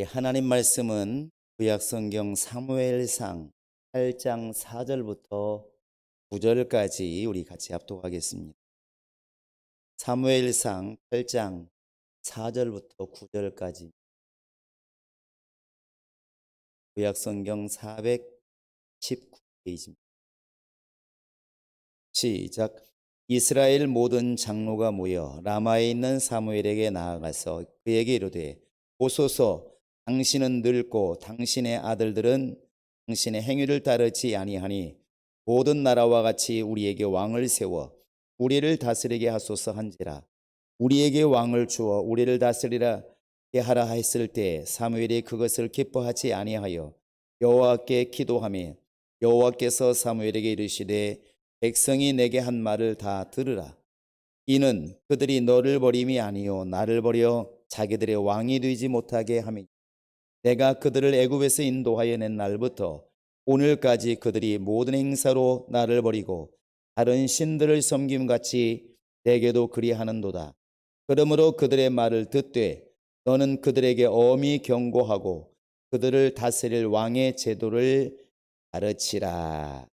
하나님 말씀은 구약성경 사무엘상 8장 4절부터 9절까지 우리 같이 합독하겠습니다. 사무엘상 8장 4절부터 9절까지 구약성경 419페이지입니다. 시작. 이스라엘 모든 장로가 모여 라마에 있는 사무엘에게 나아가서 그에게 이르되 보소서, 당신은 늙고 당신의 아들들은 당신의 행위를 따르지 아니하니 모든 나라와 같이 우리에게 왕을 세워 우리를 다스리게 하소서 한지라. 우리에게 왕을 주어 우리를 다스리라 하라 했을 때 사무엘이 그것을 기뻐하지 아니하여 여호와께 기도하며 여호와께서 사무엘에게 이르시되 백성이 내게 한 말을 다 들으라. 이는 그들이 너를 버림이 아니요 나를 버려 자기들의 왕이 되지 못하게 하며 내가 그들을 애굽에서 인도하여 낸 날부터 오늘까지 그들이 모든 행사로 나를 버리고 다른 신들을 섬김같이 내게도 그리하는도다. 그러므로 그들의 말을 듣되 너는 그들에게 엄히 경고하고 그들을 다스릴 왕의 제도를 가르치라.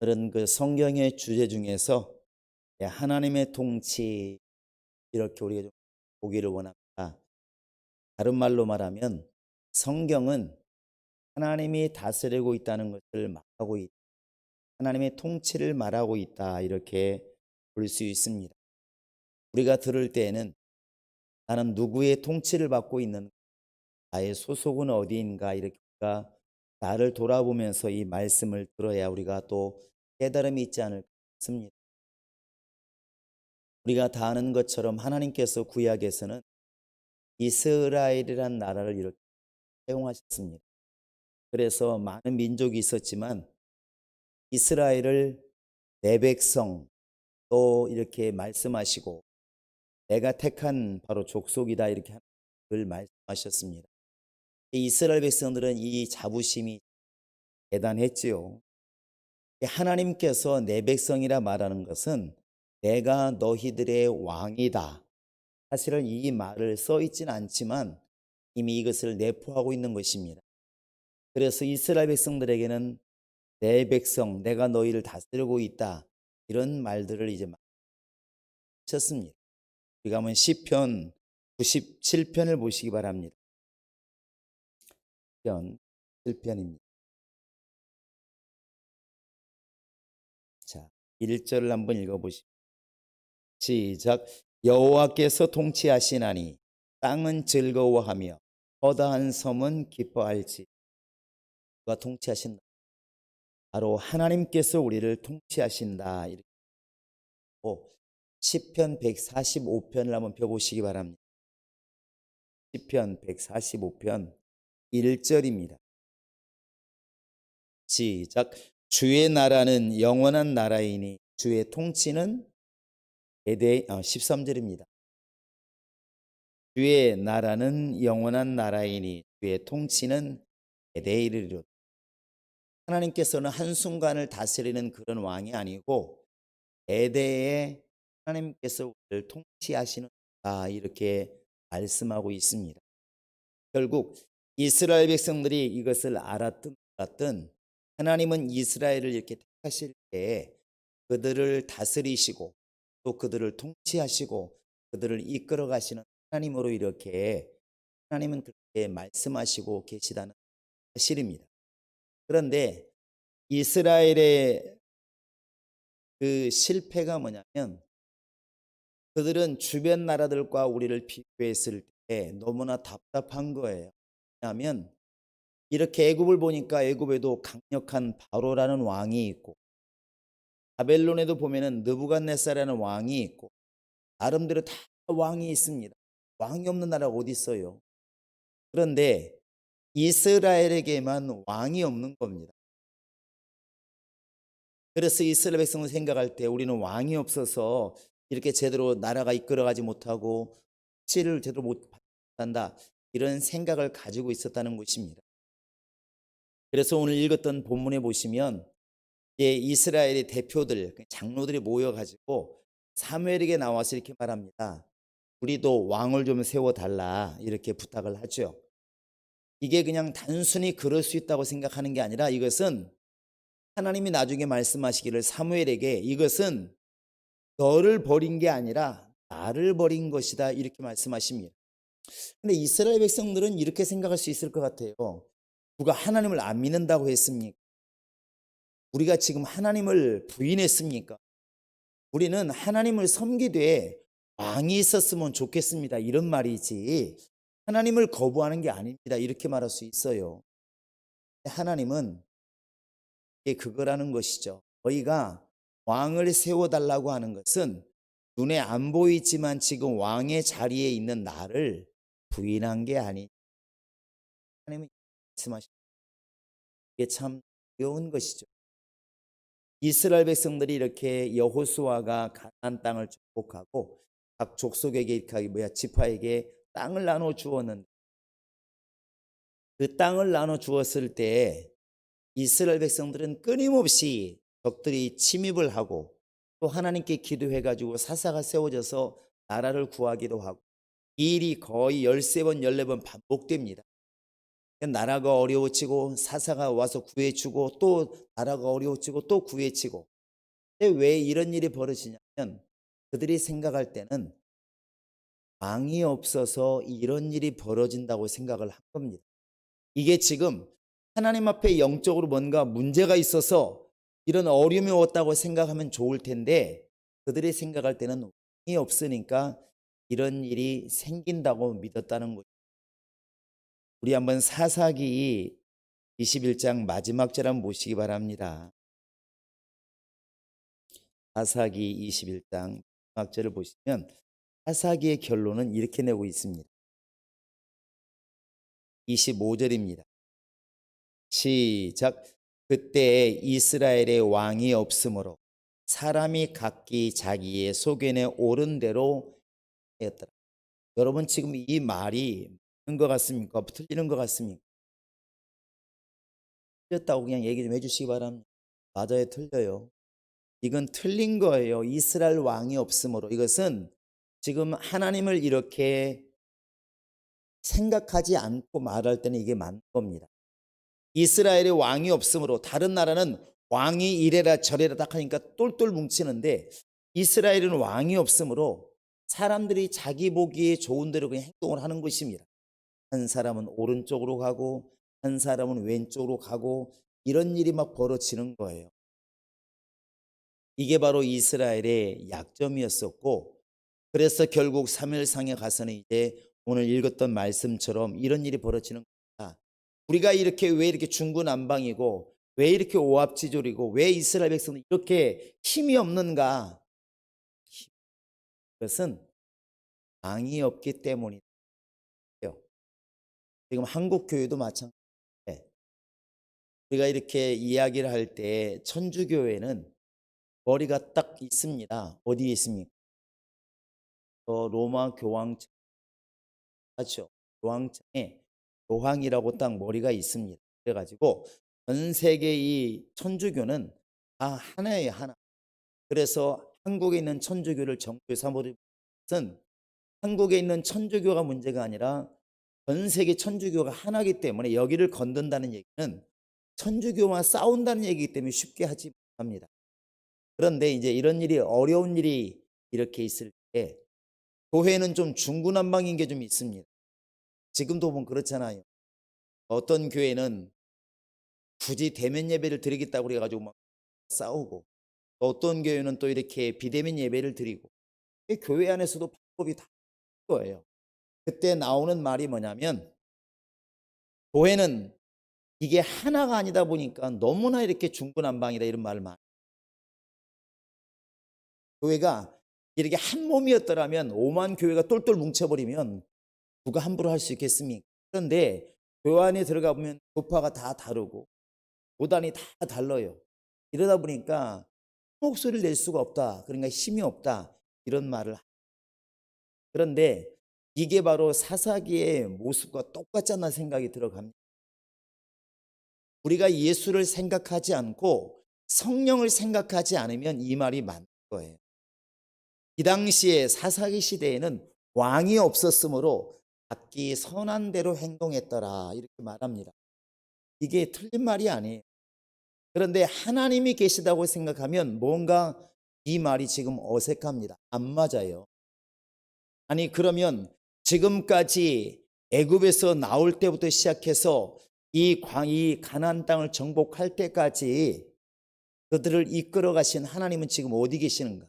오늘은 그 성경의 주제 중에서 하나님의 통치, 이렇게 우리가 좀 보기를 원합니다. 다른 말로 말하면 성경은 하나님이 다스리고 있다는 것을 말하고 있다. 하나님의 통치를 말하고 있다, 이렇게 볼 수 있습니다. 우리가 들을 때에는 나는 누구의 통치를 받고 있는가, 나의 소속은 어디인가, 이렇게 우리가 나를 돌아보면서 이 말씀을 들어야 우리가 또 깨달음이 있지 않을까 싶습니다. 우리가 다 아는 것처럼 하나님께서 구약에서는 이스라엘이란 나라를 이렇게 사용하셨습니다. 그래서 많은 민족이 있었지만 이스라엘을 내 백성 또 이렇게 말씀하시고 내가 택한 바로 족속이다, 이렇게 늘 말씀하셨습니다. 이스라엘 백성들은 이 자부심이 대단했지요. 하나님께서 내 백성이라 말하는 것은 내가 너희들의 왕이다. 사실은 이 말을 써 있지는 않지만 이미 이것을 내포하고 있는 것입니다. 그래서 이스라엘 백성들에게는 내 백성, 내가 너희를 다스리고 있다, 이런 말들을 이제 하셨습니다. 우리가 한번 시편 97편을 보시기 바랍니다. 시편 7편입니다. 자, 1절을 한번 읽어보시죠. 시작. 여호와께서 통치하시나니 땅은 즐거워하며 허다한 섬은 기뻐할지. 누가 통치하신다? 바로 하나님께서 우리를 통치하신다. 이렇게 시편 145편을 한번 펴보시기 바랍니다. 시편 145편 1절입니다. 시작. 주의 나라는 영원한 나라이니 주의 통치는 13절입니다. 주의 나라는 영원한 나라이니 주의 통치는 대대에 이르리로다. 하나님께서는 한순간을 다스리는 그런 왕이 아니고 대대에 하나님께서 우리를 통치하시는다, 이렇게 말씀하고 있습니다. 결국 이스라엘 백성들이 이것을 알았든 몰랐든 하나님은 이스라엘을 이렇게 택하실 때 그들을 다스리시고 또 그들을 통치하시고 그들을 이끌어 가시는 하나님으로 이렇게 하나님은 그렇게 말씀하시고 계시다는 사실입니다. 그런데 이스라엘의 그 실패가 뭐냐면 그들은 주변 나라들과 우리를 비교했을 때 너무나 답답한 거예요. 왜냐하면 이렇게 애굽을 보니까 애굽에도 강력한 바로라는 왕이 있고 바벨론에도 보면은 느부갓네살이라는 왕이 있고 나름대로 다 왕이 있습니다. 왕이 없는 나라가 어디 있어요? 그런데 이스라엘에게만 왕이 없는 겁니다. 그래서 이스라엘 백성을 생각할 때 우리는 왕이 없어서 이렇게 제대로 나라가 이끌어가지 못하고 통치를 제대로 못한다, 이런 생각을 가지고 있었다는 것입니다. 그래서 오늘 읽었던 본문에 보시면 이스라엘의 대표들, 장로들이 모여가지고 사무엘에게 나와서 이렇게 말합니다. 우리도 왕을 좀 세워달라 이렇게 부탁을 하죠. 이게 그냥 단순히 그럴 수 있다고 생각하는 게 아니라 이것은 하나님이 나중에 말씀하시기를 사무엘에게 이것은 너를 버린 게 아니라 나를 버린 것이다 이렇게 말씀하십니다. 근데 이스라엘 백성들은 이렇게 생각할 수 있을 것 같아요. 누가 하나님을 안 믿는다고 했습니까? 우리가 지금 하나님을 부인했습니까? 우리는 하나님을 섬기되 왕이 있었으면 좋겠습니다. 이런 말이지 하나님을 거부하는 게 아닙니다. 이렇게 말할 수 있어요. 하나님은 이게 그거라는 것이죠. 너희가 왕을 세워달라고 하는 것은 눈에 안 보이지만 지금 왕의 자리에 있는 나를 부인한 게 아니. 하나님은 말씀하시는 게 참 어려운 것이죠. 이스라엘 백성들이 이렇게 여호수아가 가나안 땅을 축복하고 각 족속에게 지파에게 땅을 나눠 주었는데 그 땅을 나눠 주었을 때 이스라엘 백성들은 끊임없이 적들이 침입을 하고 또 하나님께 기도해 가지고 사사가 세워져서 나라를 구하기도 하고 이 일이 거의 13번 14번 반복됩니다. 나라가 어려워지고 사사가 와서 구해주고 또 나라가 어려워지고 또 구해지고. 근데 왜 이런 일이 벌어지냐면 그들이 생각할 때는 왕이 없어서 이런 일이 벌어진다고 생각을 한 겁니다. 이게 지금 하나님 앞에 영적으로 뭔가 문제가 있어서 이런 어려움이 왔다고 생각하면 좋을 텐데 그들이 생각할 때는 왕이 없으니까 이런 일이 생긴다고 믿었다는 거죠. 우리 한번 사사기 21장 마지막 절 한번 보시기 바랍니다. 사사기 21장 마지막 절을 보시면 사사기의 결론은 이렇게 내고 있습니다. 25절입니다. 시작. 그때 이스라엘의 왕이 없으므로 사람이 각기 자기의 소견에 옳은 대로 했더라. 여러분 지금 이 말이 맞는 것 같습니까? 틀리는 것 같습니까? 틀렸다고 그냥 얘기 좀 해주시기 바랍니다. 맞아요, 틀려요. 이건 틀린 거예요. 이스라엘 왕이 없으므로. 이것은 지금 하나님을 이렇게 생각하지 않고 말할 때는 이게 맞는 겁니다. 이스라엘의 왕이 없으므로 다른 나라는 왕이 이래라 저래라 딱 하니까 똘똘 뭉치는데 이스라엘은 왕이 없으므로 사람들이 자기 보기에 좋은 대로 그냥 행동을 하는 것입니다. 한 사람은 오른쪽으로 가고 한 사람은 왼쪽으로 가고 이런 일이 막 벌어지는 거예요. 이게 바로 이스라엘의 약점이었었고 그래서 결국 사무엘상에 가서는 이제 오늘 읽었던 말씀처럼 이런 일이 벌어지는 겁니다. 우리가 이렇게 왜 이렇게 중구난방이고 왜 이렇게 오합지졸이고 왜 이스라엘 백성은 이렇게 힘이 없는가? 그것은 왕이 없기 때문이에요. 지금 한국 교회도 마찬가지예요. 우리가 이렇게 이야기를 할 때 천주교회는 머리가 딱 있습니다. 어디에 있습니까? 로마 교황청 맞죠? 교황청에 교황이라고 딱 머리가 있습니다. 그래가지고 전 세계 이 천주교는 다 하나예요, 하나. 그래서 한국에 있는 천주교를 정교회 삼으는 것은 한국에 있는 천주교가 문제가 아니라 전 세계 천주교가 하나이기 때문에 여기를 건든다는 얘기는 천주교와 싸운다는 얘기이기 때문에 쉽게 하지 못합니다. 그런데 이제 이런 일이 어려운 일이 이렇게 있을 때 교회는 좀 중구난방인 게 좀 있습니다. 지금도 보면 그렇잖아요. 어떤 교회는 굳이 대면 예배를 드리겠다고 그래가지고 막 싸우고 어떤 교회는 또 이렇게 비대면 예배를 드리고 교회 안에서도 방법이 다 거예요. 그때 나오는 말이 뭐냐면 교회는 이게 하나가 아니다 보니까 너무나 이렇게 중구난방이다 이런 말을 많이 교회가 이렇게 한 몸이었더라면 5만 교회가 똘똘 뭉쳐버리면 누가 함부로 할 수 있겠습니까? 그런데 교회 안에 들어가 보면 교파가 다 다르고 도단이 다 달라요. 이러다 보니까 목소리를 낼 수가 없다. 그러니까 힘이 없다. 이런 말을. 그런데 이게 바로 사사기의 모습과 똑같지 않나 생각이 들어갑니다. 우리가 예수를 생각하지 않고 성령을 생각하지 않으면 이 말이 맞는 거예요. 이 당시에 사사기 시대에는 왕이 없었으므로 각기 선한 대로 행동했더라 이렇게 말합니다. 이게 틀린 말이 아니에요. 그런데 하나님이 계시다고 생각하면 뭔가 이 말이 지금 어색합니다. 안 맞아요. 아니 그러면 지금까지 애굽에서 나올 때부터 시작해서 이 가나안 땅을 정복할 때까지 그들을 이끌어 가신 하나님은 지금 어디 계시는가?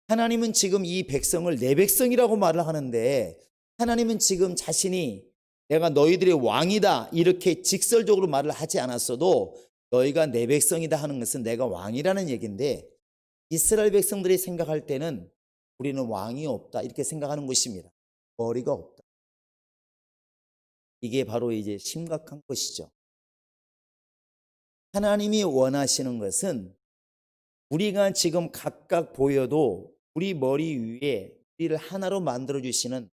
하나님은 지금 이 백성을 내 백성이라고 말을 하는데 하나님은 지금 자신이 내가 너희들의 왕이다 이렇게 직설적으로 말을 하지 않았어도 너희가 내 백성이다 하는 것은 내가 왕이라는 얘기인데 이스라엘 백성들이 생각할 때는 우리는 왕이 없다 이렇게 생각하는 것입니다. 머리가 없다. 이게 바로 이제 심각한 것이죠. 하나님이 원하시는 것은 우리가 지금 각각 보여도 우리 머리 위에 우리를 하나로 만들어 주시는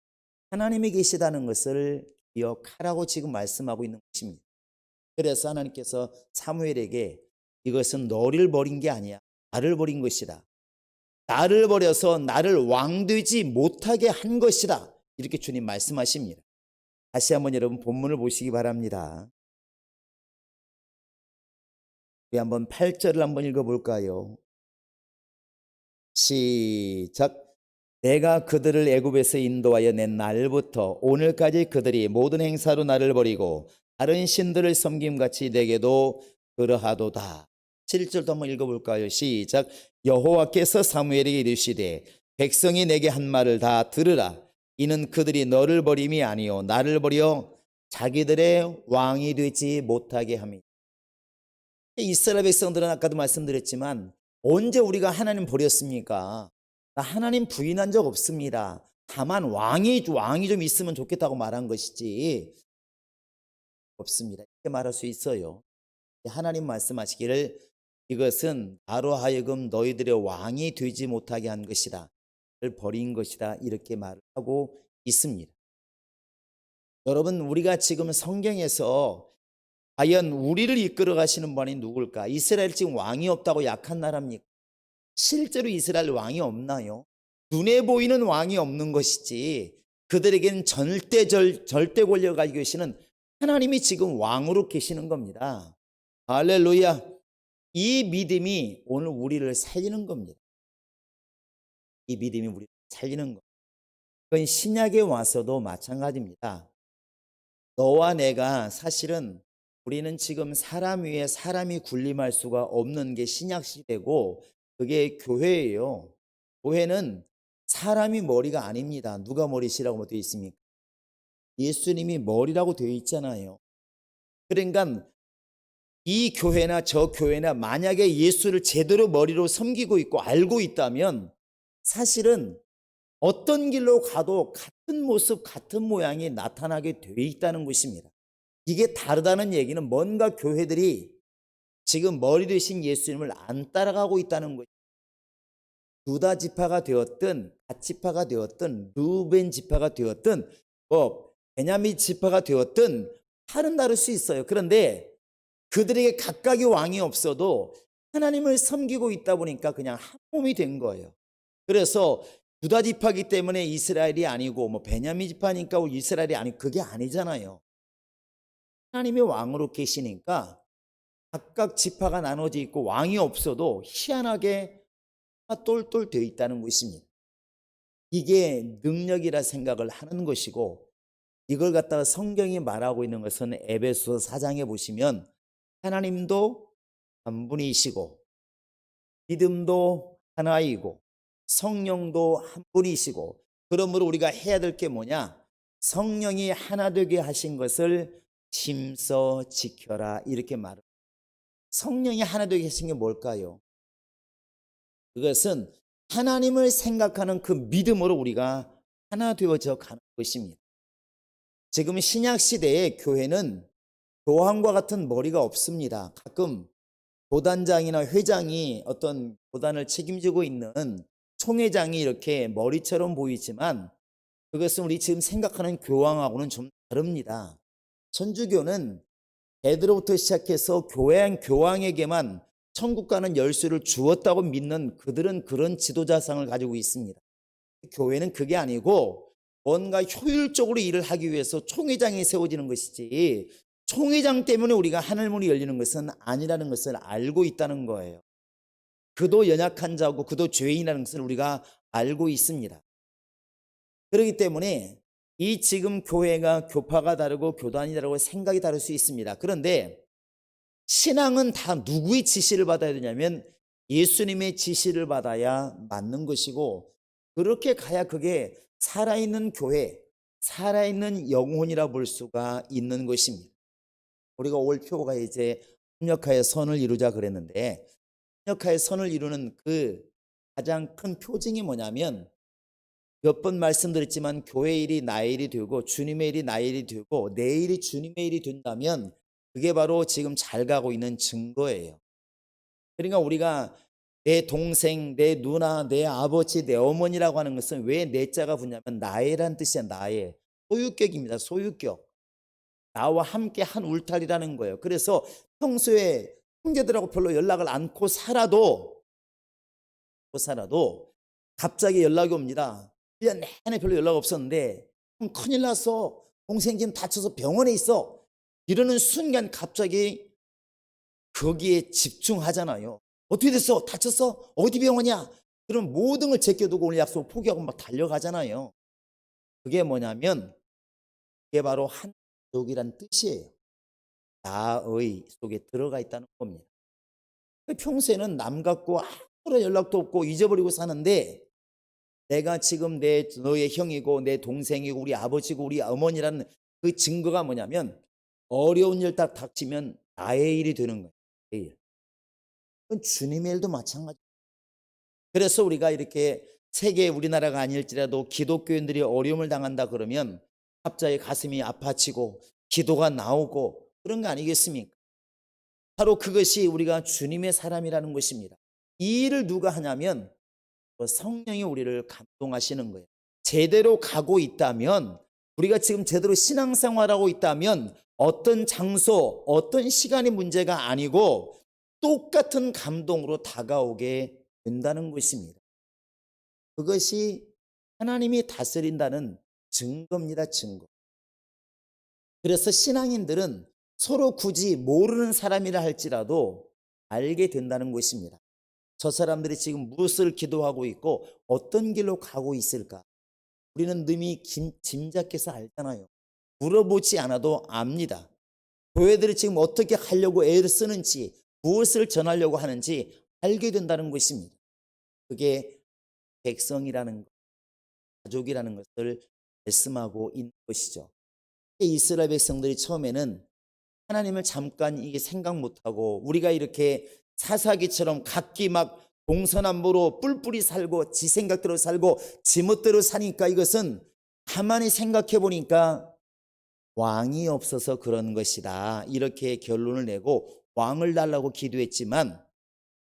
하나님이 계시다는 것을 기억하라고 지금 말씀하고 있는 것입니다. 그래서 하나님께서 사무엘에게 이것은 너를 버린 게 아니야. 나를 버린 것이다. 나를 버려서 나를 왕되지 못하게 한 것이다. 이렇게 주님 말씀하십니다. 다시 한번 여러분 본문을 보시기 바랍니다. 우리 한번 8절을 한번 읽어볼까요? 시작. 내가 그들을 애굽에서 인도하여 낸 날부터 오늘까지 그들이 모든 행사로 나를 버리고 다른 신들을 섬김같이 내게도 그러하도다. 7절도 한번 읽어볼까요? 시작. 여호와께서 사무엘에게 이르시되 백성이 내게 한 말을 다 들으라. 이는 그들이 너를 버림이 아니요 나를 버려 자기들의 왕이 되지 못하게 함이니라. 이스라엘 백성들은 아까도 말씀드렸지만 언제 우리가 하나님 버렸습니까? 나 하나님 부인한 적 없습니다. 다만 왕이 좀 있으면 좋겠다고 말한 것이지 없습니다. 이렇게 말할 수 있어요. 하나님 말씀하시기를 이것은 나로 하여금 너희들의 왕이 되지 못하게 한 것이다. 를 버린 것이다. 이렇게 말을 하고 있습니다. 여러분 우리가 지금 성경에서 과연 우리를 이끌어 가시는 분이 누굴까? 이스라엘 지금 왕이 없다고 약한 나라입니까? 실제로 이스라엘 왕이 없나요? 눈에 보이는 왕이 없는 것이지 그들에게는 절대 권력을 가지고 계시는 하나님이 지금 왕으로 계시는 겁니다. 할렐루야. 이 믿음이 오늘 우리를 살리는 겁니다. 이 믿음이 우리를 살리는 것. 그건 신약에 와서도 마찬가지입니다. 너와 내가 사실은 우리는 지금 사람 위에 사람이 군림할 수가 없는 게 신약 시대고 그게 교회예요. 교회는 사람이 머리가 아닙니다. 누가 머리시라고 되어 있습니까? 예수님이 머리라고 되어 있잖아요. 그러니까 이 교회나 저 교회나 만약에 예수를 제대로 머리로 섬기고 있고 알고 있다면 사실은 어떤 길로 가도 같은 모습, 같은 모양이 나타나게 되어 있다는 것입니다. 이게 다르다는 얘기는 뭔가 교회들이 지금 머리 되신 예수님을 안 따라가고 있다는 것입니다. 유다 지파가 되었든 갓 지파가 되었든 루벤 지파가 되었든 베냐민 지파가 되었든 다를 수 있어요. 그런데 그들에게 각각의 왕이 없어도 하나님을 섬기고 있다 보니까 그냥 한 몸이 된 거예요. 그래서 유다 지파이기 때문에 이스라엘이 아니고 베냐민 지파니까 이스라엘이 아니고 그게 아니잖아요. 하나님이 왕으로 계시니까 각각 지파가 나눠져 있고 왕이 없어도 희한하게 똘똘 되어 있다는 것입니다. 이게 능력이라 생각을 하는 것이고 이걸 갖다가 성경이 말하고 있는 것은 에베소서 4장에 보시면 하나님도 한 분이시고 믿음도 하나이고 성령도 한 분이시고 그러므로 우리가 해야 될 게 뭐냐? 성령이 하나 되게 하신 것을 힘써 지켜라 이렇게 말을. 성령이 하나 되게 하신 게 뭘까요? 그것은 하나님을 생각하는 그 믿음으로 우리가 하나 되어져 가는 것입니다. 지금 신약 시대의 교회는 교황과 같은 머리가 없습니다. 가끔 교단장이나 회장이 어떤 교단을 책임지고 있는 총회장이 이렇게 머리처럼 보이지만 그것은 우리 지금 생각하는 교황하고는 좀 다릅니다. 천주교는 베드로부터 시작해서 교황에게만 천국 가는 열쇠를 주었다고 믿는 그들은 그런 지도자상을 가지고 있습니다. 교회는 그게 아니고 뭔가 효율적으로 일을 하기 위해서 총회장이 세워지는 것이지, 총회장 때문에 우리가 하늘문이 열리는 것은 아니라는 것을 알고 있다는 거예요. 그도 연약한 자고 그도 죄인이라는 것을 우리가 알고 있습니다. 그렇기 때문에 이 지금 교회가 교파가 다르고 교단이 다르고 생각이 다를 수 있습니다. 그런데 신앙은 다 누구의 지시를 받아야 되냐면 예수님의 지시를 받아야 맞는 것이고, 그렇게 가야 그게 살아있는 교회, 살아있는 영혼이라 볼 수가 있는 것입니다. 우리가 올 표가 이제 협력하여 선을 이루자 그랬는데, 협력하여 선을 이루는 그 가장 큰 표징이 뭐냐면, 몇 번 말씀드렸지만 교회 일이 나의 일이 되고 주님의 일이 나의 일이 되고 내 일이 주님의 일이 된다면 그게 바로 지금 잘 가고 있는 증거예요. 그러니까 우리가 내 동생, 내 누나, 내 아버지, 내 어머니라고 하는 것은 왜 내 자가 붙냐면 나의란 뜻이야. 나의 소유격입니다. 소유격. 나와 함께 한 울타리라는 거예요. 그래서 평소에 형제들하고 별로 연락을 않고 살아도 갑자기 연락이 옵니다. 1년 내내 별로 연락 없었는데 큰일 났어. 동생 지금 다쳐서 병원에 있어. 이러는 순간 갑자기 거기에 집중하잖아요. 어떻게 됐어? 다쳤어? 어디 병원이야? 그럼 모든 걸 제껴두고 오늘 약속 포기하고 막 달려가잖아요. 그게 뭐냐면 그게 바로 한 가족이란 뜻이에요. 나의 속에 들어가 있다는 겁니다. 평소에는 남 같고 아무런 연락도 없고 잊어버리고 사는데, 내가 지금 너의 형이고 내 동생이고 우리 아버지고 우리 어머니라는 그 증거가 뭐냐면 어려운 일 딱 닥치면 나의 일이 되는 거예요. 내 일. 그건 주님의 일도 마찬가지. 그래서 우리가 이렇게 세계 우리나라가 아닐지라도 기독교인들이 어려움을 당한다 그러면 갑자기 가슴이 아파지고 기도가 나오고 그런 거 아니겠습니까? 바로 그것이 우리가 주님의 사람이라는 것입니다. 이 일을 누가 하냐면 성령이 우리를 감동하시는 거예요. 제대로 가고 있다면, 우리가 지금 제대로 신앙생활하고 있다면 어떤 장소, 어떤 시간이 문제가 아니고 똑같은 감동으로 다가오게 된다는 것입니다. 그것이 하나님이 다스린다는 증거입니다. 증거. 그래서 신앙인들은 서로 굳이 모르는 사람이라 할지라도 알게 된다는 것입니다. 저 사람들이 지금 무엇을 기도하고 있고 어떤 길로 가고 있을까? 우리는 이미 짐작해서 알잖아요. 물어보지 않아도 압니다. 교회들이 지금 어떻게 하려고 애를 쓰는지, 무엇을 전하려고 하는지 알게 된다는 것입니다. 그게 백성이라는 것, 가족이라는 것을 말씀하고 있는 것이죠. 이스라엘 백성들이 처음에는 하나님을 잠깐 이게 생각 못하고 우리가 이렇게 사사기처럼 각기 막 동서남북으로 뿔뿔이 살고 지 생각대로 살고 지멋대로 사니까, 이것은 가만히 생각해 보니까 왕이 없어서 그런 것이다, 이렇게 결론을 내고 왕을 달라고 기도했지만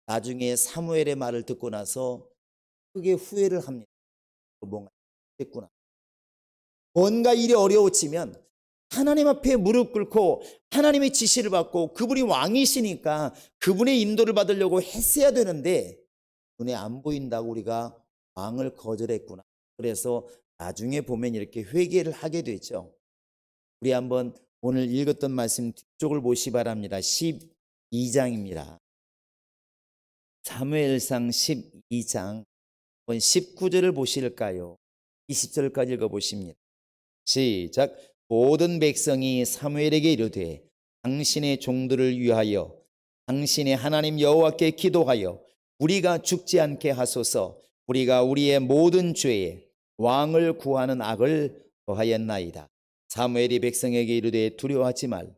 나중에 사무엘의 말을 듣고 나서 크게 후회를 합니다. 뭔가 됐구나. 뭔가 일이 어려워지면 하나님 앞에 무릎 꿇고 하나님의 지시를 받고 그분이 왕이시니까 그분의 인도를 받으려고 했어야 되는데 눈에 안 보인다고 우리가 왕을 거절했구나. 그래서 나중에 보면 이렇게 회개를 하게 되죠. 우리 한번 오늘 읽었던 말씀 뒤쪽을 보시 바랍니다. 12장입니다. 사무엘상 12장 19절을 보실까요? 20절까지 읽어보십니다. 시작. 모든 백성이 사무엘에게 이르되 당신의 종들을 위하여 당신의 하나님 여호와께 기도하여 우리가 죽지 않게 하소서. 우리가 우리의 모든 죄에 왕을 구하는 악을 더하였나이다. 사무엘이 백성에게 이르되 두려워하지 말.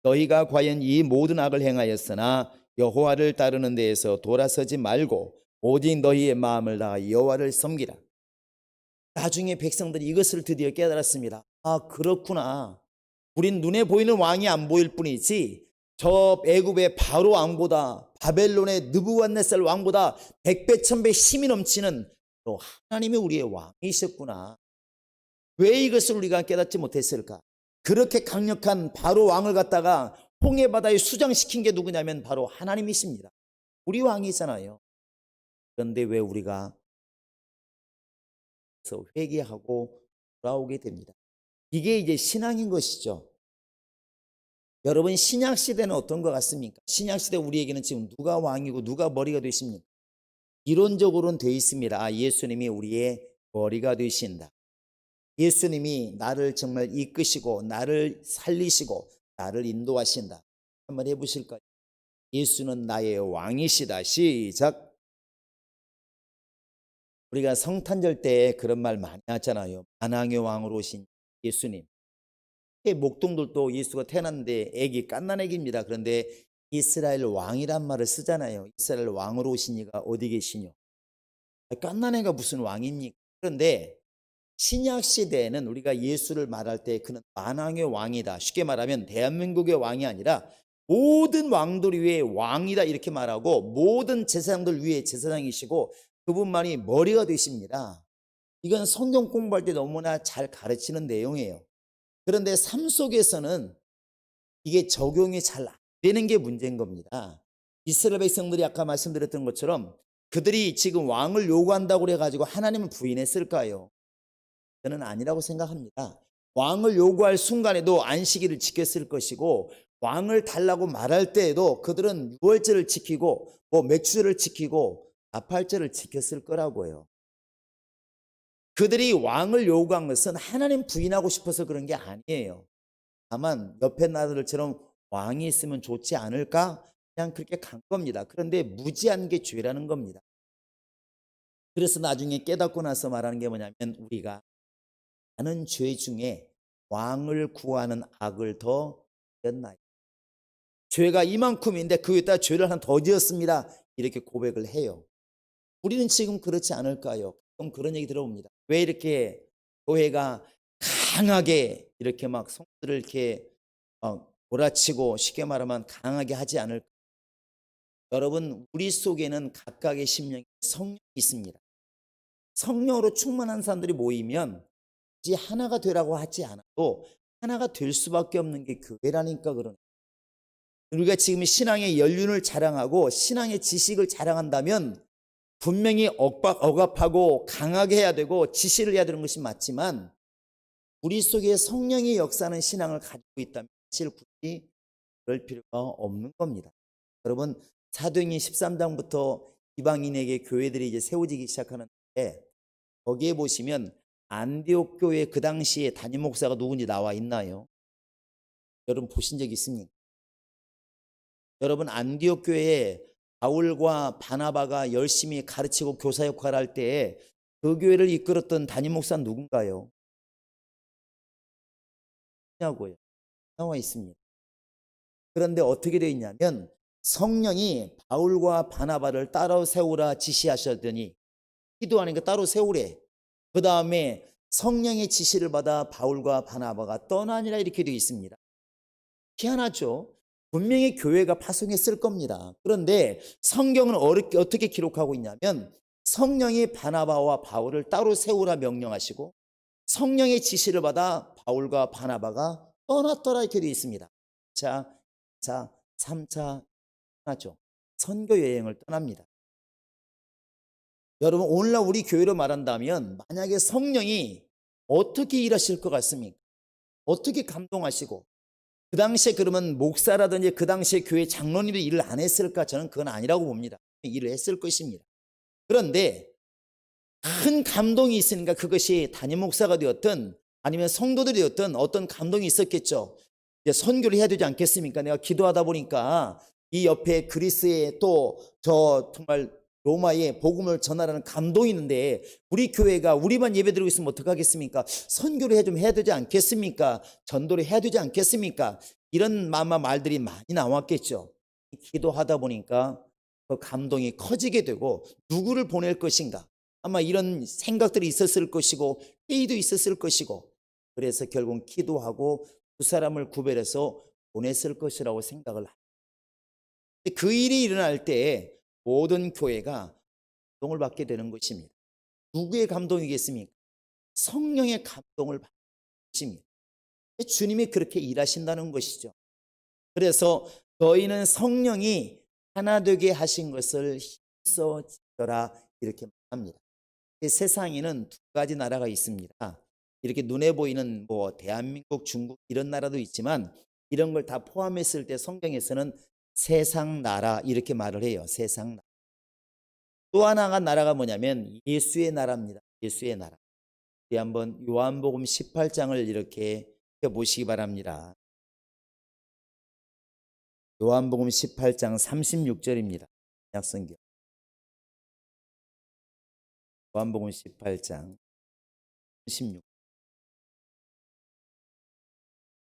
너희가 과연 이 모든 악을 행하였으나 여호와를 따르는 데에서 돌아서지 말고 오직 너희의 마음을 다하 여호와를 섬기라. 나중에 백성들이 이것을 드디어 깨달았습니다. 아, 그렇구나. 우린 눈에 보이는 왕이 안 보일 뿐이지 저 애굽의 바로 왕보다, 바벨론의 느부갓네살 왕보다 100배 1000배 힘이 넘치는 또 하나님이 우리의 왕이셨구나. 왜 이것을 우리가 깨닫지 못했을까? 그렇게 강력한 바로 왕을 갖다가 홍해 바다에 수장시킨 게 누구냐면 바로 하나님이십니다. 우리 왕이잖아요. 그런데 왜 우리가 그래서 회개하고 돌아오게 됩니다. 이게 이제 신앙인 것이죠. 여러분, 신약 시대는 어떤 것 같습니까? 신약 시대 우리에게는 지금 누가 왕이고 누가 머리가 되십니까? 이론적으로는 되어 있습니다. 아, 예수님이 우리의 머리가 되신다. 예수님이 나를 정말 이끄시고 나를 살리시고 나를 인도하신다. 한번 해보실까요? 예수는 나의 왕이시다. 시작. 우리가 성탄절 때 그런 말 많이 하잖아요. 만왕의 왕으로 오신 예수님. 목동들도 예수가 태어났는데 애기 갓난 애기입니다. 그런데 이스라엘 왕이란 말을 쓰잖아요. 이스라엘 왕으로 오신 이가 어디 계시뇨? 갓난 애가 무슨 왕입니까? 그런데 신약 시대에는 우리가 예수를 말할 때 그는 만왕의 왕이다. 쉽게 말하면 대한민국의 왕이 아니라 모든 왕들 위에 왕이다 이렇게 말하고, 모든 제사장들 위에 제사장이시고 그분만이 머리가 되십니다. 이건 성경 공부할 때 너무나 잘 가르치는 내용이에요. 그런데 삶 속에서는 이게 적용이 잘 안 되는 게 문제인 겁니다. 이스라엘 백성들이 아까 말씀드렸던 것처럼 그들이 지금 왕을 요구한다고 그래가지고 하나님을 부인했을까요? 저는 아니라고 생각합니다. 왕을 요구할 순간에도 안식일을 지켰을 것이고, 왕을 달라고 말할 때에도 그들은 유월절을 지키고 맥주를 지키고 나팔절을 지켰을 거라고요. 그들이 왕을 요구한 것은 하나님 부인하고 싶어서 그런 게 아니에요. 다만 옆에 나라들처럼 왕이 있으면 좋지 않을까? 그냥 그렇게 간 겁니다. 그런데 무지한 게 죄라는 겁니다. 그래서 나중에 깨닫고 나서 말하는 게 뭐냐면, 우리가 많은 죄 중에 왕을 구하는 악을 더 지었나요? 죄가 이만큼인데 그 위에다 죄를 하나 더 지었습니다. 이렇게 고백을 해요. 우리는 지금 그렇지 않을까요? 가끔 그런 얘기 들어봅니다. 왜 이렇게 교회가 강하게 이렇게 막 성들을 이렇게 몰아치고, 쉽게 말하면 강하게 하지 않을까? 여러분, 우리 속에는 각각의 심령에 성령이 있습니다. 성령으로 충만한 사람들이 모이면 이제 하나가 되라고 하지 않아도 하나가 될 수밖에 없는 게 교회라니까. 그러는, 우리가 지금 신앙의 연륜을 자랑하고 신앙의 지식을 자랑한다면 분명히 억압하고 강하게 해야 되고 지시를 해야 되는 것이 맞지만, 우리 속에 성령의 역사하는 신앙을 가지고 있다면 사실 굳이 그럴 필요가 없는 겁니다. 여러분, 사도행전 13장부터 이방인에게 교회들이 이제 세워지기 시작하는데, 거기에 보시면 안디옥 교회 그 당시에 담임 목사가 누군지 나와 있나요? 여러분 보신 적 있습니까? 여러분, 안디옥 교회에 바울과 바나바가 열심히 가르치고 교사 역할을 할 때 그 교회를 이끌었던 담임 목사는 누군가요? 냐고요. 나와 있습니다. 그런데 어떻게 되어 있냐면, 성령이 바울과 바나바를 따로 세우라 지시하셨더니 기도하니까 따로 세우래. 그 다음에 성령의 지시를 받아 바울과 바나바가 떠나니라 이렇게 되어 있습니다. 희한하죠? 분명히 교회가 파송했을 겁니다. 그런데 성경은 어떻게 기록하고 있냐면, 성령이 바나바와 바울을 따로 세우라 명령하시고 성령의 지시를 받아 바울과 바나바가 떠났더라 이렇게 되어 있습니다. 자, 3차 떠나죠. 선교 여행을 떠납니다. 여러분, 오늘날 우리 교회로 말한다면 만약에 성령이 어떻게 일하실 것 같습니까? 어떻게 감동하시고, 그 당시에 그러면 목사라든지 그 당시에 교회 장로님들이 일을 안 했을까? 저는 그건 아니라고 봅니다. 일을 했을 것입니다. 그런데 큰 감동이 있으니까 그것이 담임 목사가 되었든 아니면 성도들이 되었든 어떤 감동이 있었겠죠. 이제 선교를 해야 되지 않겠습니까? 내가 기도하다 보니까 이 옆에 그리스에 또 저 정말 로마에 복음을 전하라는 감동이 있는데, 우리 교회가 우리만 예배드리고 있으면 어떡하겠습니까? 선교를 좀 해야 되지 않겠습니까? 전도를 해야 되지 않겠습니까? 이런 말들이 많이 나왔겠죠. 기도하다 보니까 그 감동이 커지게 되고, 누구를 보낼 것인가? 아마 이런 생각들이 있었을 것이고 회의도 있었을 것이고, 그래서 결국 기도하고 두 사람을 구별해서 보냈을 것이라고 생각을 합니다. 그 일이 일어날 때 모든 교회가 감동을 받게 되는 것입니다. 누구의 감동이겠습니까? 성령의 감동을 받는 것입니다. 주님이 그렇게 일하신다는 것이죠. 그래서 너희는 성령이 하나 되게 하신 것을 힘써 지켜라 이렇게 말합니다. 세상에는 두 가지 나라가 있습니다. 이렇게 눈에 보이는 뭐 대한민국, 중국 이런 나라도 있지만 이런 걸 다 포함했을 때 성경에서는 세상 나라 이렇게 말을 해요. 세상 나라. 또 하나가 나라가 뭐냐면 예수의 나라입니다. 예수의 나라. 우리 한번 요한복음 18장을 이렇게 보시기 바랍니다. 요한복음 18장 36절입니다. 약성경. 요한복음 18장 36.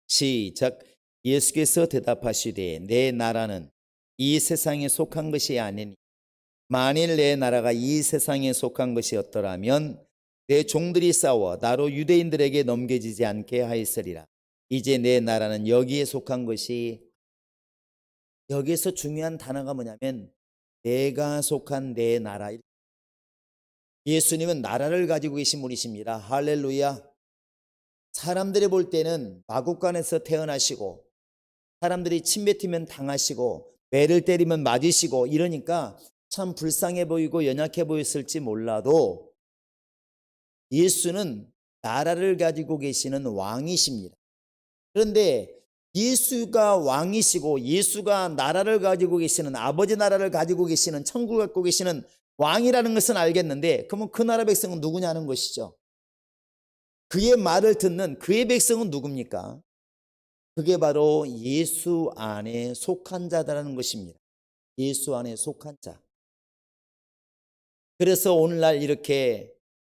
시작. 예수께서 대답하시되 내 나라는 이 세상에 속한 것이 아니니 만일 내 나라가 이 세상에 속한 것이었더라면 내 종들이 싸워 나로 유대인들에게 넘겨지지 않게 하였으리라. 이제 내 나라는 여기에 속한 것이, 여기에서 중요한 단어가 뭐냐면 내가 속한 내 나라. 예수님은 나라를 가지고 계신 분이십니다. 할렐루야. 사람들이 볼 때는 마국간에서 태어나시고 사람들이 침뱉으면 당하시고 매를 때리면 맞으시고 이러니까 참 불쌍해 보이고 연약해 보였을지 몰라도 예수는 나라를 가지고 계시는 왕이십니다. 그런데 예수가 왕이시고 예수가 나라를 가지고 계시는, 아버지 나라를 가지고 계시는, 천국을 갖고 계시는 왕이라는 것은 알겠는데 그러면 그 나라 백성은 누구냐는 것이죠. 그의 말을 듣는 그의 백성은 누굽니까? 그게 바로 예수 안에 속한 자다라는 것입니다. 예수 안에 속한 자. 그래서 오늘날 이렇게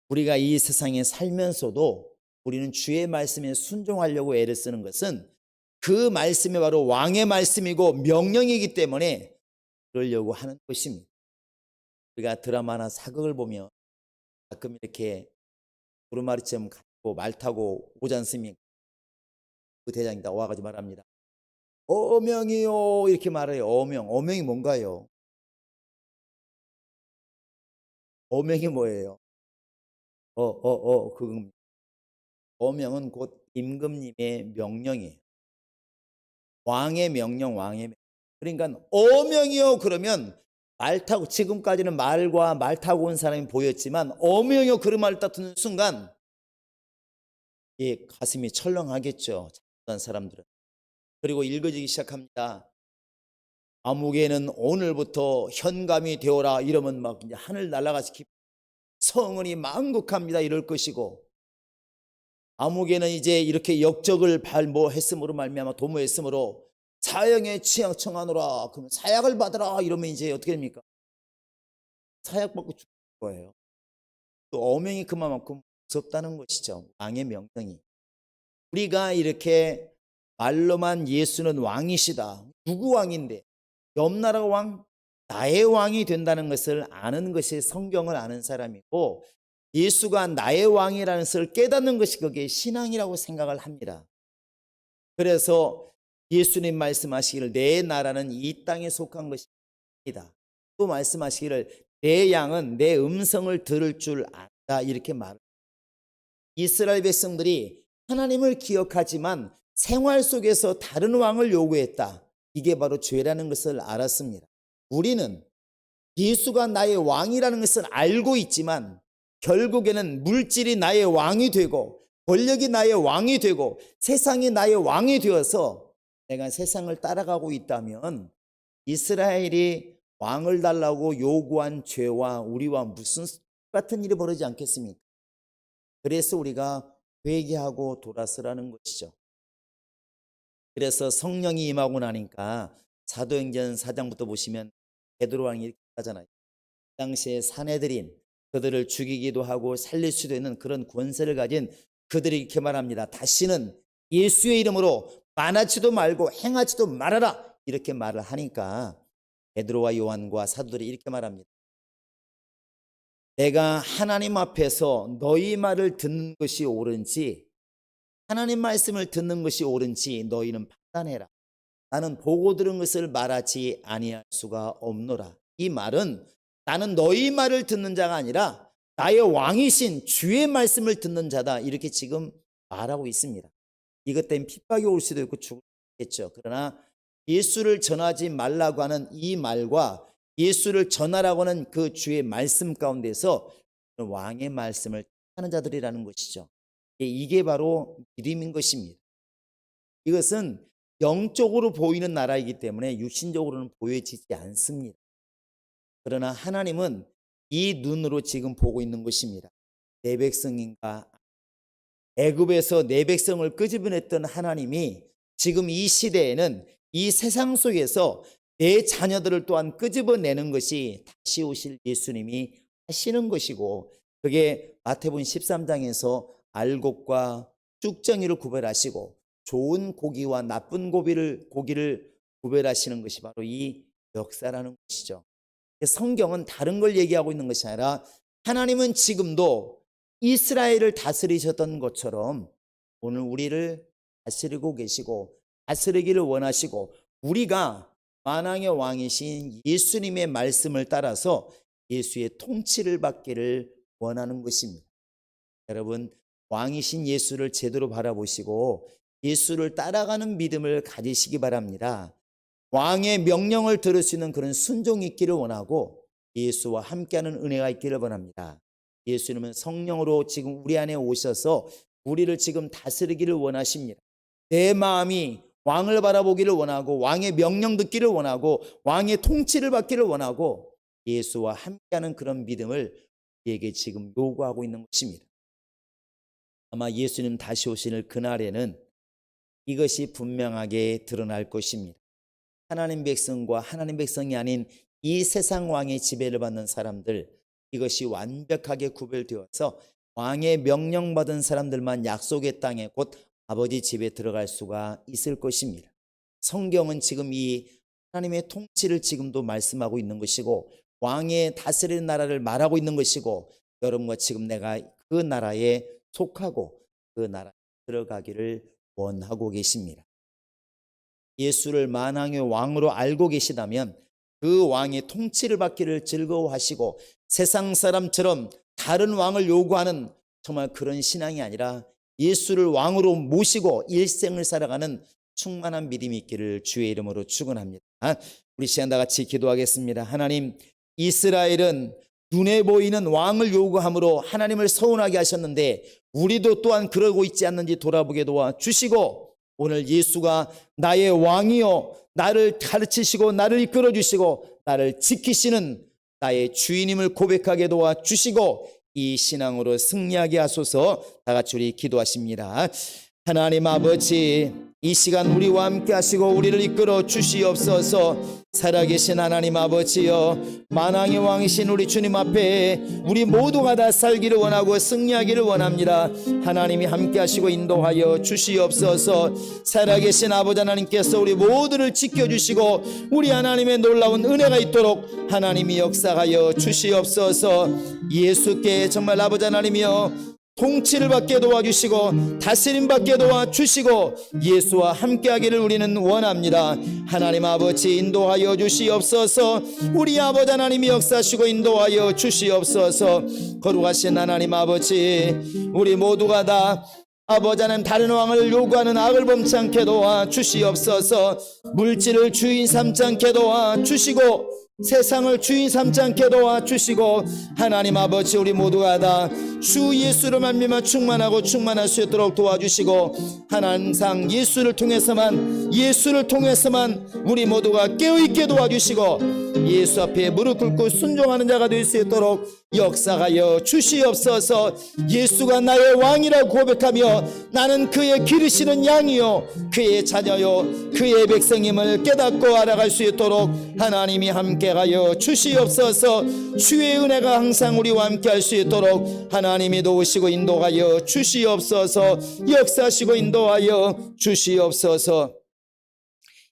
우리가 이 세상에 살면서도 우리는 주의 말씀에 순종하려고 애를 쓰는 것은 그 말씀이 바로 왕의 말씀이고 명령이기 때문에 그러려고 하는 것입니다. 우리가 드라마나 사극을 보면 가끔 이렇게 두루마리처럼 가지고 말 타고 오지 않습니까? 그 대장이 다 와가지고 말합니다. 어명이요 이렇게 말해요. 어명이 뭔가요? 어명이 뭐예요? 그겁니다. 어명은 곧 임금님의 명령이에요. 왕의 명령, 왕의 명령. 그러니까 어명이요 그러면 말 타고, 지금까지는 말과 말 타고 온 사람이 보였지만 어명이요 그런 말을 딱 듣는 순간 이 가슴이 철렁하겠죠. 어떤 사람들은. 그리고 읽어지기 시작합니다. 아무개는 오늘부터 현감이 되어라 이러면 막 이제 하늘 날아가서 성은이 망국합니다 이럴 것이고, 아무개는 이제 이렇게 역적을 발모했으므로 말미암아 도모했으므로 사형에 청하노라. 그러면 사약을 받으라 이러면 이제 어떻게 됩니까? 사약 받고 죽는 거예요. 또 어명이 그만큼 무섭다는 것이죠. 왕의 명령이. 우리가 이렇게 말로만 예수는 왕이시다. 누구 왕인데? 옆나라 왕? 나의 왕이 된다는 것을 아는 것이 성경을 아는 사람이고, 예수가 나의 왕이라는 것을 깨닫는 것이 그게 신앙이라고 생각을 합니다. 그래서 예수님 말씀하시기를 내 나라는 이 땅에 속한 것이 아니다. 또 말씀하시기를 내 양은 내 음성을 들을 줄 안다 이렇게 말합니다. 이스라엘 백성들이 하나님을 기억하지만 생활 속에서 다른 왕을 요구했다. 이게 바로 죄라는 것을 알았습니다. 우리는 예수가 나의 왕이라는 것을 알고 있지만 결국에는 물질이 나의 왕이 되고 권력이 나의 왕이 되고 세상이 나의 왕이 되어서 내가 세상을 따라가고 있다면 이스라엘이 왕을 달라고 요구한 죄와 우리와 무슨 똑같은 일이 벌어지지 않겠습니까? 그래서 우리가 회개하고 돌아서라는 것이죠. 그래서 성령이 임하고 나니까 사도행전 4장부터 보시면 베드로 왕이 이렇게 하잖아요. 그 당시에 사내들인 그들을 죽이기도 하고 살릴 수도 있는 그런 권세를 가진 그들이 이렇게 말합니다. 다시는 예수의 이름으로 말하지도 말고 행하지도 말아라 이렇게 말을 하니까 베드로와 요한과 사도들이 이렇게 말합니다. 내가 하나님 앞에서 너희 말을 듣는 것이 옳은지 하나님 말씀을 듣는 것이 옳은지 너희는 판단해라. 나는 보고 들은 것을 말하지 아니할 수가 없노라. 이 말은 나는 너희 말을 듣는 자가 아니라 나의 왕이신 주의 말씀을 듣는 자다 이렇게 지금 말하고 있습니다. 이것 때문에 핍박이 올 수도 있고 죽겠죠. 그러나 예수를 전하지 말라고 하는 이 말과 예수를 전하라고 하는 그 주의 말씀 가운데서 왕의 말씀을 하는 자들이라는 것이죠. 이게 바로 믿음인 것입니다. 이것은 영적으로 보이는 나라이기 때문에 육신적으로는 보여지지 않습니다. 그러나 하나님은 이 눈으로 지금 보고 있는 것입니다. 내 백성인가? 애굽에서 내 백성을 끄집어냈던 하나님이 지금 이 시대에는 이 세상 속에서 내 자녀들을 또한 끄집어내는 것이 다시 오실 예수님이 하시는 것이고, 그게 마태복음 13장에서 알곡과 쭉정이를 구별하시고 좋은 고기와 나쁜 고기를 구별하시는 것이 바로 이 역사라는 것이죠. 성경은 다른 걸 얘기하고 있는 것이 아니라 하나님은 지금도 이스라엘을 다스리셨던 것처럼 오늘 우리를 다스리고 계시고 다스리기를 원하시고, 우리가 만왕의 왕이신 예수님의 말씀을 따라서 예수의 통치를 받기를 원하는 것입니다. 여러분, 왕이신 예수를 제대로 바라보시고 예수를 따라가는 믿음을 가지시기 바랍니다. 왕의 명령을 들을 수 있는 그런 순종이 있기를 원하고 예수와 함께하는 은혜가 있기를 원합니다. 예수님은 성령으로 지금 우리 안에 오셔서 우리를 지금 다스리기를 원하십니다. 내 마음이 왕을 바라보기를 원하고 왕의 명령 듣기를 원하고 왕의 통치를 받기를 원하고 예수와 함께하는 그런 믿음을 우리에게 지금 요구하고 있는 것입니다. 아마 예수님 다시 오시는 그날에는 이것이 분명하게 드러날 것입니다. 하나님 백성과 하나님 백성이 아닌 이 세상 왕의 지배를 받는 사람들, 이것이 완벽하게 구별되어서 왕의 명령받은 사람들만 약속의 땅에 곧 아버지 집에 들어갈 수가 있을 것입니다. 성경은 지금 이 하나님의 통치를 지금도 말씀하고 있는 것이고 왕의 다스리는 나라를 말하고 있는 것이고, 여러분과 지금 내가 그 나라에 속하고 그 나라에 들어가기를 원하고 계십니다. 예수를 만왕의 왕으로 알고 계시다면 그 왕의 통치를 받기를 즐거워하시고 세상 사람처럼 다른 왕을 요구하는 정말 그런 신앙이 아니라 예수를 왕으로 모시고 일생을 살아가는 충만한 믿음이 있기를 주의 이름으로 축원합니다. 우리 시간 다 같이 기도하겠습니다. 하나님, 이스라엘은 눈에 보이는 왕을 요구함으로 하나님을 서운하게 하셨는데 우리도 또한 그러고 있지 않는지 돌아보게 도와주시고, 오늘 예수가 나의 왕이요 나를 가르치시고 나를 이끌어 주시고 나를 지키시는 나의 주인임을 고백하게 도와주시고 이 신앙으로 승리하게 하소서. 다 같이 우리 기도하십니다. 하나님 아버지, 이 시간 우리와 함께 하시고 우리를 이끌어 주시옵소서. 살아계신 하나님 아버지여, 만왕의 왕이신 우리 주님 앞에 우리 모두가 다 살기를 원하고 승리하기를 원합니다. 하나님이 함께 하시고 인도하여 주시옵소서. 살아계신 아버지 하나님께서 우리 모두를 지켜주시고 우리 하나님의 놀라운 은혜가 있도록 하나님이 역사하여 주시옵소서. 예수께 정말 아버지 하나님이여 통치를 받게 도와주시고 다스림 받게 도와주시고 예수와 함께하기를 우리는 원합니다. 하나님 아버지 인도하여 주시옵소서. 우리 아버지 하나님이 역사하시고 인도하여 주시옵소서. 거룩하신 하나님 아버지, 우리 모두가 다 아버지 하나님 다른 왕을 요구하는 악을 범치 않게 도와주시옵소서. 물질을 주인 삼지 않게 도와주시고 세상을 주인 삼지 않게 도와주시고 하나님 아버지, 우리 모두가 다 주 예수로 말미암아 충만하고 충만할 수 있도록 도와주시고 항상 예수를 통해서만 우리 모두가 깨어있게 도와주시고 예수 앞에 무릎 꿇고 순종하는 자가 될 수 있도록 역사하여 주시옵소서. 예수가 나의 왕이라고 고백하며 나는 그의 기르시는 양이요 그의 자녀요 그의 백성임을 깨닫고 알아갈 수 있도록 하나님이 함께하여 주시옵소서. 주의 은혜가 항상 우리와 함께할 수 있도록 하나님이 도우시고 인도하여 주시옵소서. 역사하시고 인도하여 주시옵소서.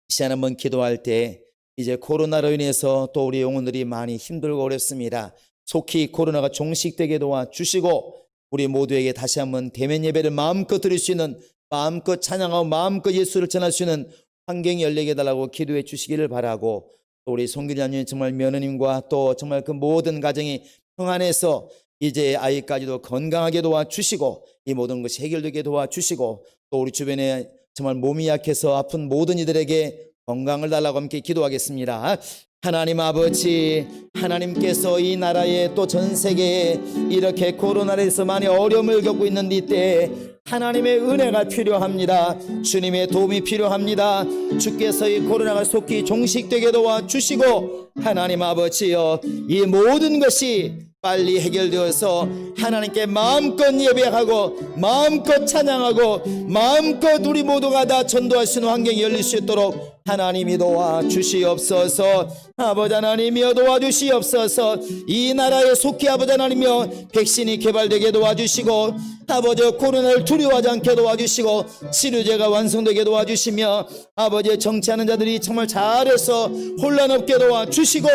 이 시간 한번 기도할 때 이제 코로나로 인해서 또 우리 영혼들이 많이 힘들고 어렵습니다. 속히 코로나가 종식되게 도와주시고 우리 모두에게 다시 한번 대면 예배를 마음껏 드릴 수 있는, 마음껏 찬양하고 마음껏 예수를 전할 수 있는 환경이 열리게 해달라고 기도해 주시기를 바라고, 또 우리 송기자님 정말 며느님과 또 정말 그 모든 가정이 평안해서 이제 아이까지도 건강하게 도와주시고 이 모든 것이 해결되게 도와주시고, 또 우리 주변에 정말 몸이 약해서 아픈 모든 이들에게 건강을 달라고 함께 기도하겠습니다. 하나님 아버지, 하나님께서 이 나라에 또 전 세계에 이렇게 코로나로 해서 많이 어려움을 겪고 있는 이때에 하나님의 은혜가 필요합니다. 주님의 도움이 필요합니다. 주께서 이 코로나가 속히 종식되게 도와주시고, 하나님 아버지여, 이 모든 것이 빨리 해결되어서 하나님께 마음껏 예배하고 마음껏 찬양하고 마음껏 우리 모두가 다 전도할 수 있는 환경이 열릴 수 있도록 하나님이 도와주시옵소서. 아버지 하나님이여 도와주시옵소서. 이 나라에 속히 아버지 하나님이여 백신이 개발되게 도와주시고, 아버지 코로나를 두려워하지 않게 도와주시고, 치료제가 완성되게 도와주시며, 아버지 정치하는 자들이 정말 잘해서 혼란 없게 도와주시고,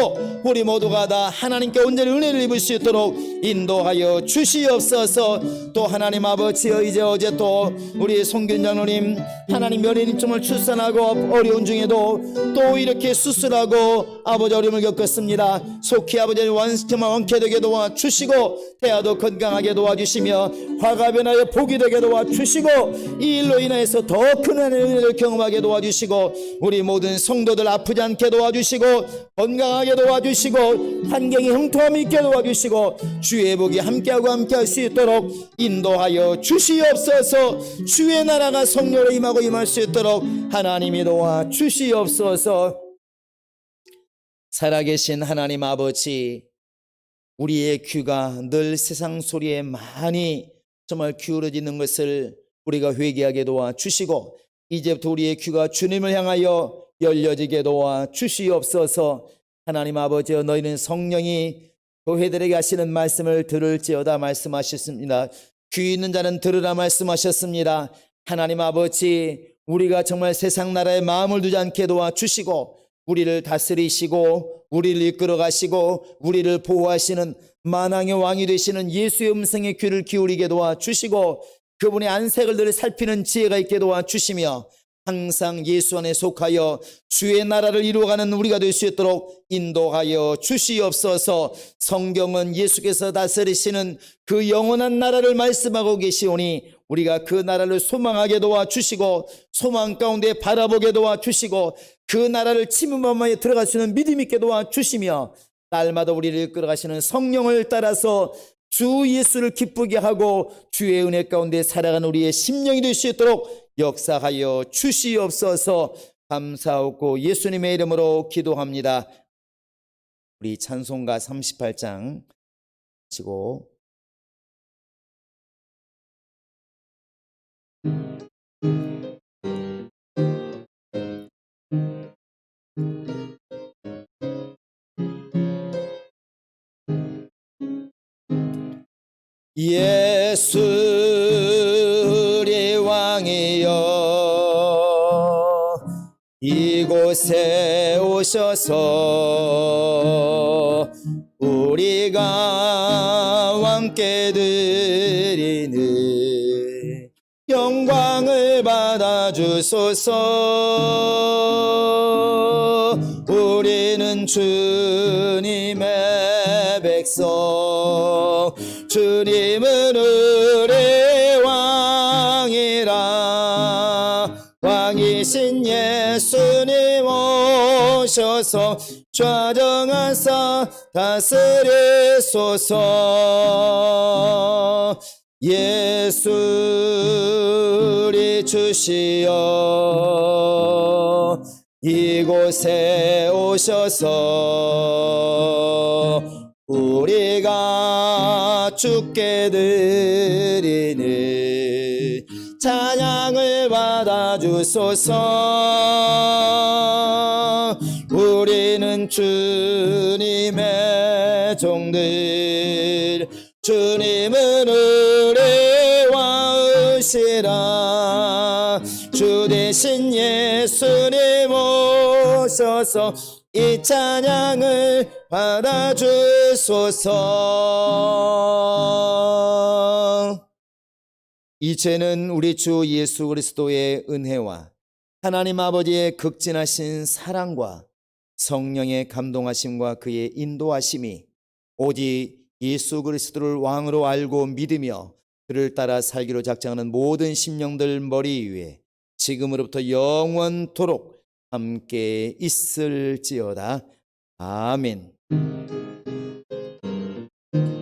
우리 모두가 다 하나님께 온전히 은혜를 입을 수 있도록 인도하여 주시옵소서. 또 하나님 아버지여, 이제 어제 또 우리 송균 장로님 하나님 며느님 정말 출산하고 어려운 중에도 또 이렇게 수술하고 아버지 어려움을 겪었습니다. 속히 아버지 정말 완쾌되게 도와주시고, 태아도 건강하게 도와주시며 화가 변하여 복이 되게 도와주시고, 이 일로 인해서 더 큰 은혜를 경험하게 도와주시고, 우리 모든 성도들 아프지 않게 도와주시고 건강하게 도와주시고 환경이 형통함 있게 도와주시고 주의 복이 함께하고 함께할 수 있도록 인도하여 주시옵소서. 주의 나라가 성령으로 임하고 임할 수 있도록 하나님이 도와주시옵소서. 살아계신 하나님 아버지, 우리의 귀가 늘 세상 소리에 많이 정말 기울어지는 것을 우리가 회개하게 도와주시고, 이제부터 우리의 귀가 주님을 향하여 열려지게 도와주시옵소서. 하나님 아버지여, 너희는 성령이 교회들에게 하시는 말씀을 들을지어다 말씀하셨습니다. 귀 있는 자는 들으라 말씀하셨습니다. 하나님 아버지, 우리가 정말 세상 나라에 마음을 두지 않게 도와주시고, 우리를 다스리시고 우리를 이끌어 가시고 우리를 보호하시는 만왕의 왕이 되시는 예수의 음성에 귀를 기울이게 도와주시고, 그분의 안색을 늘 살피는 지혜가 있게 도와주시며, 항상 예수 안에 속하여 주의 나라를 이루어가는 우리가 될 수 있도록 인도하여 주시옵소서. 성경은 예수께서 다스리시는 그 영원한 나라를 말씀하고 계시오니, 우리가 그 나라를 소망하게 도와주시고 소망 가운데 바라보게 도와주시고, 그 나라를 침범하에 들어갈 수 있는 믿음 있게 도와주시며, 날마다 우리를 이끌어가시는 성령을 따라서 주 예수를 기쁘게 하고 주의 은혜 가운데 살아가는 우리의 심령이 될 수 있도록 역사하여 주시옵소서. 감사하고 예수님의 이름으로 기도합니다. 우리 찬송가 38장 치고 예수 우리 왕이여 이곳에 오셔서 우리가 왕께 드리는 영광을 받아주소서. 우리는 주님의 백성, 주님은 우리 왕이라. 왕이신 예수님 오셔서 좌정하사 다스리소서. 예수 우리 주시여 이곳에 오셔서 우리가 주께 드리는 찬양을 받아주소서. 우리는 주님의 종들, 주님은 우리 왕이시라. 주 대신 예수님 오셔서 이 찬양을 받아주소서. 이제는 우리 주 예수 그리스도의 은혜와 하나님 아버지의 극진하신 사랑과 성령의 감동하심과 그의 인도하심이 오직 예수 그리스도를 왕으로 알고 믿으며 그를 따라 살기로 작정하는 모든 심령들 머리 위에 지금으로부터 영원토록 함께 있을지어다. 아멘.